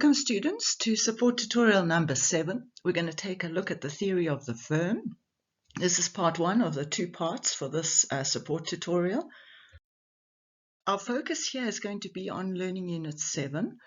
Welcome students to support tutorial number 7. We're going to take a look at the theory of the firm. This is part 1 of the 2 parts for this support tutorial. Our focus here is going to be on learning unit 7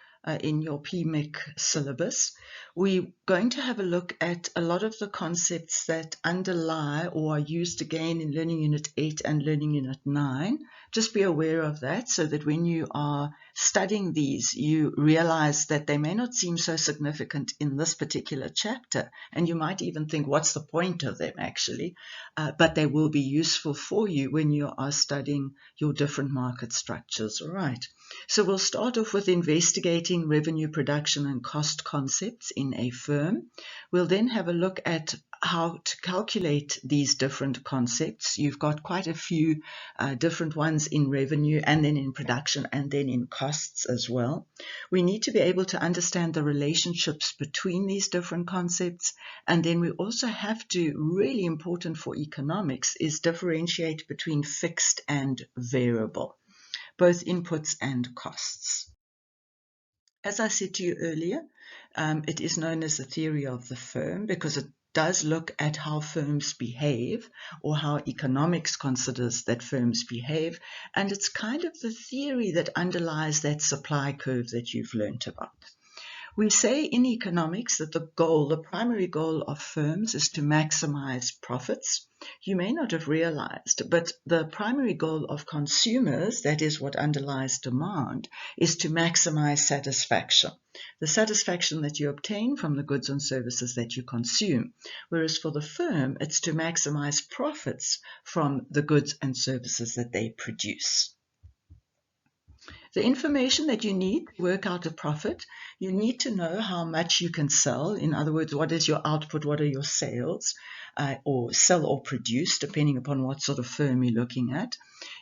in your PMIC syllabus. We're going to have a look at a lot of the concepts that underlie or are used again in learning unit 8 and learning unit 9. Just be aware of that so that when you are studying these, you realize that they may not seem so significant in this particular chapter, and you might even think, what's the point of them actually? But they will be useful for you when you are studying your different market structures. All right. So we'll start off with investigating revenue, production, and cost concepts in a firm. We'll then have a look at how to calculate these different concepts. You've got quite a few different ones in revenue, and then in production, and then in costs as well. We need to be able to understand the relationships between these different concepts, and then we also have to, really important for economics, is differentiate between fixed and variable, both inputs and costs. As I said to you earlier, it is known as the theory of the firm because it does look at how firms behave, or how economics considers that firms behave, and it's kind of the theory that underlies that supply curve that you've learnt about. We say in economics that the primary goal of firms is to maximize profits. You may not have realized, but the primary goal of consumers, that is what underlies demand, is to maximize satisfaction. The satisfaction that you obtain from the goods and services that you consume. Whereas for the firm, it's to maximize profits from the goods and services that they produce. The information that you need to work out a profit, you need to know how much you can sell. In other words, what is your output, what are your sales, or sell or produce, depending upon what sort of firm you're looking at.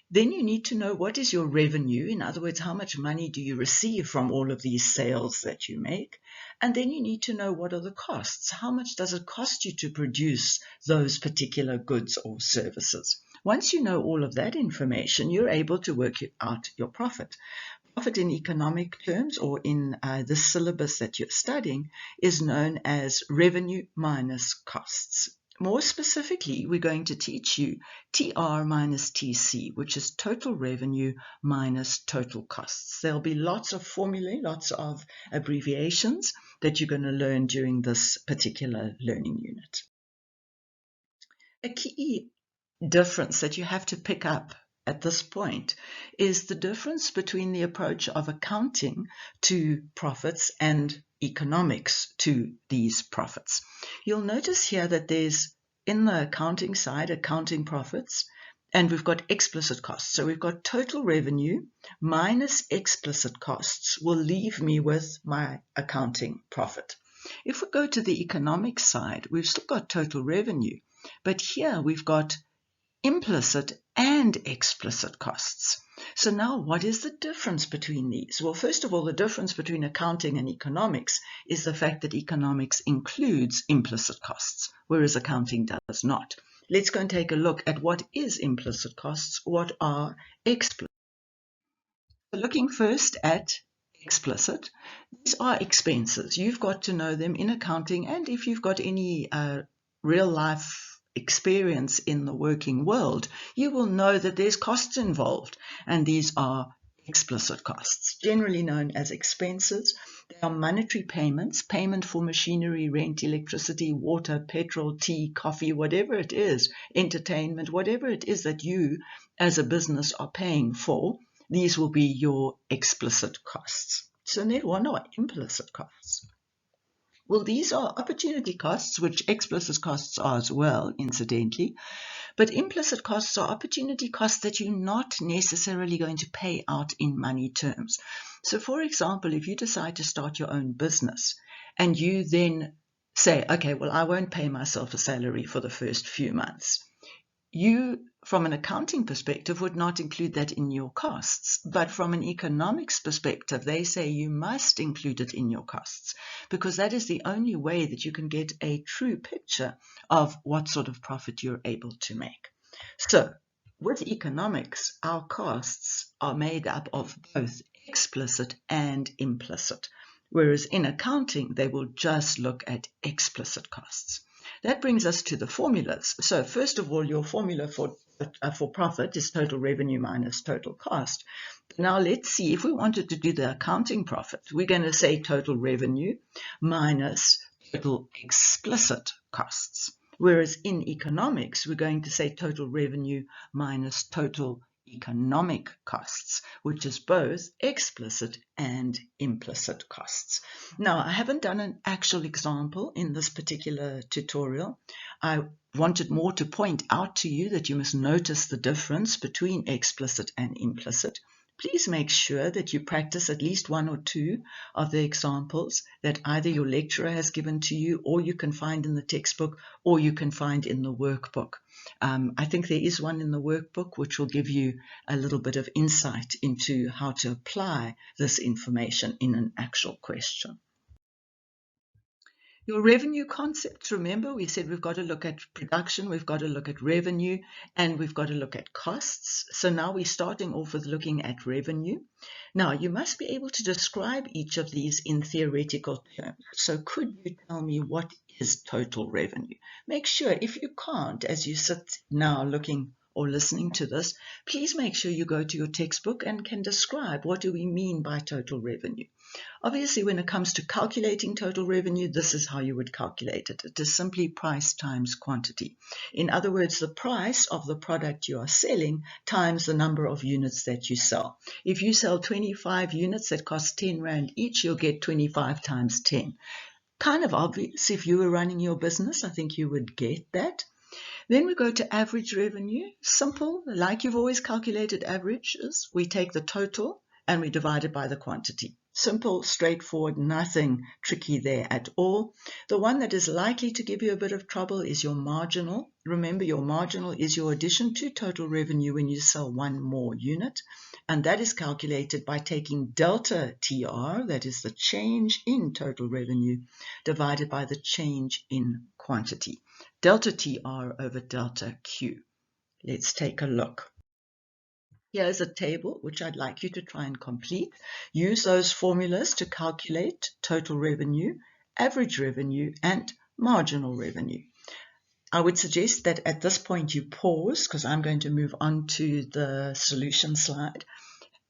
Then you need to know what is your revenue. In other words, how much money do you receive from all of these sales that you make? And then you need to know what are the costs. How much does it cost you to produce those particular goods or services? Once you know all of that information, you're able to work out your profit. Profit in economic terms, or in the syllabus that you're studying, is known as revenue minus costs. More specifically, we're going to teach you TR minus TC, which is total revenue minus total costs. There'll be lots of formulae, lots of abbreviations that you're going to learn during this particular learning unit. A key difference that you have to pick up at this point is the difference between the approach of accounting to profits and economics to these profits. You'll notice here that there's, in the accounting side, accounting profits, and we've got explicit costs. So we've got total revenue minus explicit costs will leave me with my accounting profit. If we go to the economic side, we've still got total revenue, but here we've got implicit and explicit costs. So now what is the difference between these? Well, first of all, the difference between accounting and economics is the fact that economics includes implicit costs, whereas accounting does not. Let's go and take a look at what is implicit costs, what are explicit. So looking first at explicit, these are expenses. You've got to know them in accounting, and if you've got any real life experience in the working world, you will know that there's costs involved, and these are explicit costs, generally known as expenses. They are monetary payments, payment for machinery, rent, electricity, water, petrol, tea, coffee, whatever it is, entertainment, whatever it is that you as a business are paying for. These will be your explicit costs. So then what are implicit costs? Well, these are opportunity costs, which explicit costs are as well, incidentally. But implicit costs are opportunity costs that you're not necessarily going to pay out in money terms. So, for example, if you decide to start your own business and you then say, okay, well, I won't pay myself a salary for the first few months. You, from an accounting perspective, would not include that in your costs. But from an economics perspective, they say you must include it in your costs, because that is the only way that you can get a true picture of what sort of profit you're able to make. So with economics, our costs are made up of both explicit and implicit. whereas in accounting, they will just look at explicit costs. That brings us to the formulas. So first of all, your formula for profit is total revenue minus total cost. Now let's see, if we wanted to do the accounting profit, we're going to say total revenue minus total explicit costs. Whereas in economics, we're going to say total revenue minus total economic costs, which is both explicit and implicit costs. Now, I haven't done an actual example in this particular tutorial. I wanted more to point out to you that you must notice the difference between explicit and implicit. Please make sure that you practice at least one or two of the examples that either your lecturer has given to you, or you can find in the textbook, or you can find in the workbook. I think there is one in the workbook which will give you a little bit of insight into how to apply this information in an actual question. Your revenue concepts, remember, we said we've got to look at production, we've got to look at revenue, and we've got to look at costs. So now we're starting off with looking at revenue. Now, you must be able to describe each of these in theoretical terms. So could you tell me what is total revenue? Make sure, if you can't, as you sit now looking or listening to this, please make sure you go to your textbook and can describe what do we mean by total revenue. Obviously, when it comes to calculating total revenue, this is how you would calculate it. It is simply price times quantity. In other words, the price of the product you are selling times the number of units that you sell. If you sell 25 units that cost 10 Rand each, you'll get 25 times 10. Kind of obvious. If you were running your business, I think you would get that. Then we go to average revenue. Simple, like you've always calculated averages. We take the total and we divide it by the quantity. Simple, straightforward, nothing tricky there at all. The one that is likely to give you a bit of trouble is your marginal. Remember, your marginal is your addition to total revenue when you sell one more unit. And that is calculated by taking delta TR, that is the change in total revenue, divided by the change in quantity. Delta TR over delta Q. Let's take a look. Here's a table which I'd like you to try and complete. Use those formulas to calculate total revenue, average revenue, and marginal revenue. I would suggest that at this point you pause, because I'm going to move on to the solution slide.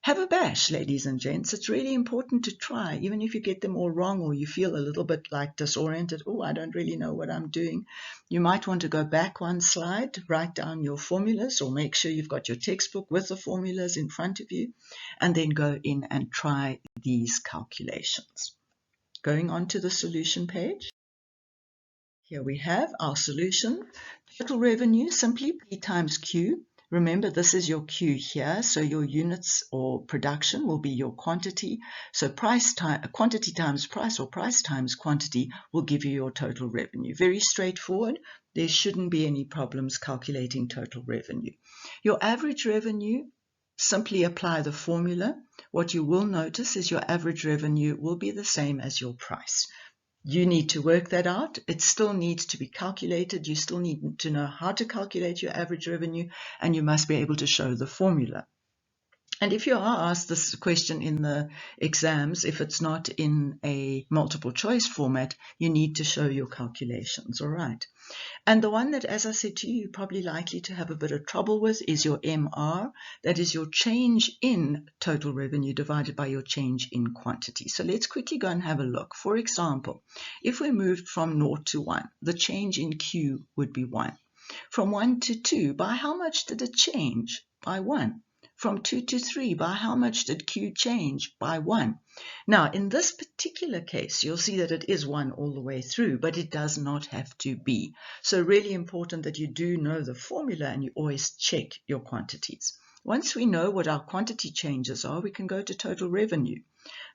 Have a bash, ladies and gents. It's really important to try, even if you get them all wrong or you feel a little bit like disoriented. Oh, I don't really know what I'm doing. You might want to go back one slide, write down your formulas, or make sure you've got your textbook with the formulas in front of you, and then go in and try these calculations. Going on to the solution page. Here we have our solution. Total revenue, simply P times Q. Remember, this is your Q here, so your units or production will be your quantity. So quantity times price, or price times quantity, will give you your total revenue. Very straightforward. There shouldn't be any problems calculating total revenue. Your average revenue, simply apply the formula. What you will notice is your average revenue will be the same as your price. You need to work that out. It still needs to be calculated. You still need to know how to calculate your average revenue, and you must be able to show the formula. And if you are asked this question in the exams, if it's not in a multiple choice format, you need to show your calculations, all right? And the one that, as I said to you, you're probably likely to have a bit of trouble with is your MR. That is your change in total revenue divided by your change in quantity. So let's quickly go and have a look. For example, if we moved from 0 to 1, the change in Q would be 1. From 1 to 2, by how much did it change? By 1. From 2 to 3, by how much did Q change? By 1. Now, in this particular case, you'll see that it is 1 all the way through, but it does not have to be. So really important that you do know the formula and you always check your quantities. Once we know what our quantity changes are, we can go to total revenue.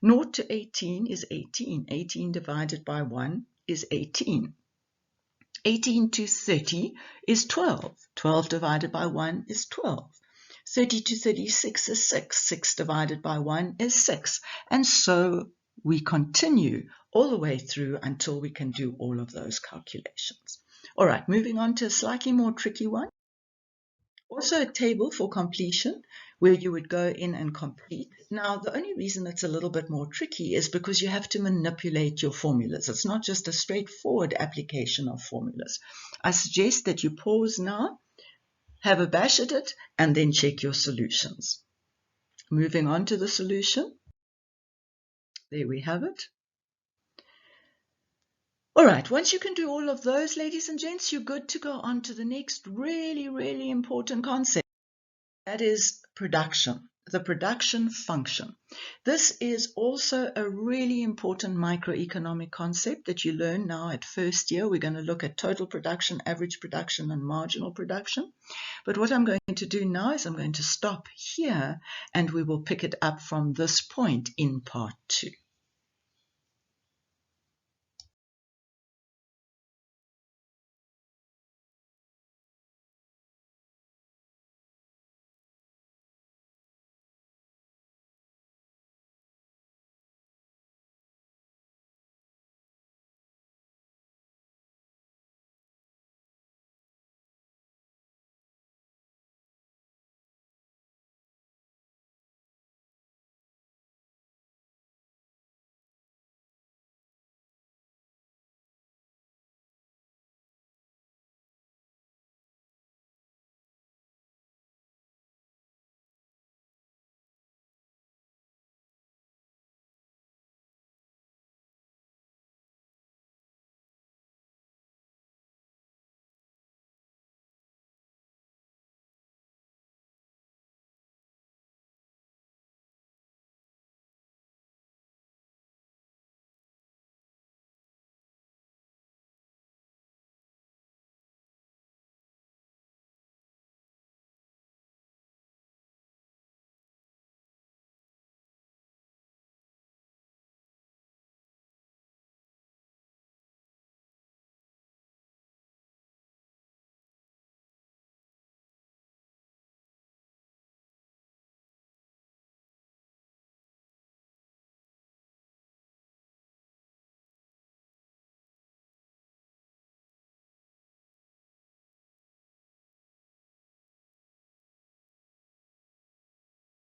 0 to 18 is 18. 18 divided by 1 is 18. 18 to 30 is 12. 12 divided by 1 is 12. 30 to 36 is 6. 6 divided by 1 is 6. And so we continue all the way through until we can do all of those calculations. All right, moving on to a slightly more tricky one. Also a table for completion. where you would go in and complete. Now, the only reason it's a little bit more tricky is because you have to manipulate your formulas. It's not just a straightforward application of formulas. I suggest that you pause now, have a bash at it, and then check your solutions. Moving on to the solution. There we have it. All right, once you can do all of those, ladies and gents, you're good to go on to the next really, really important concept. That is production, the production function. This is also a really important microeconomic concept that you learn now at first year. We're going to look at total production, average production, and marginal production. But what I'm going to do now is I'm going to stop here, and we will pick it up from this point in part 2.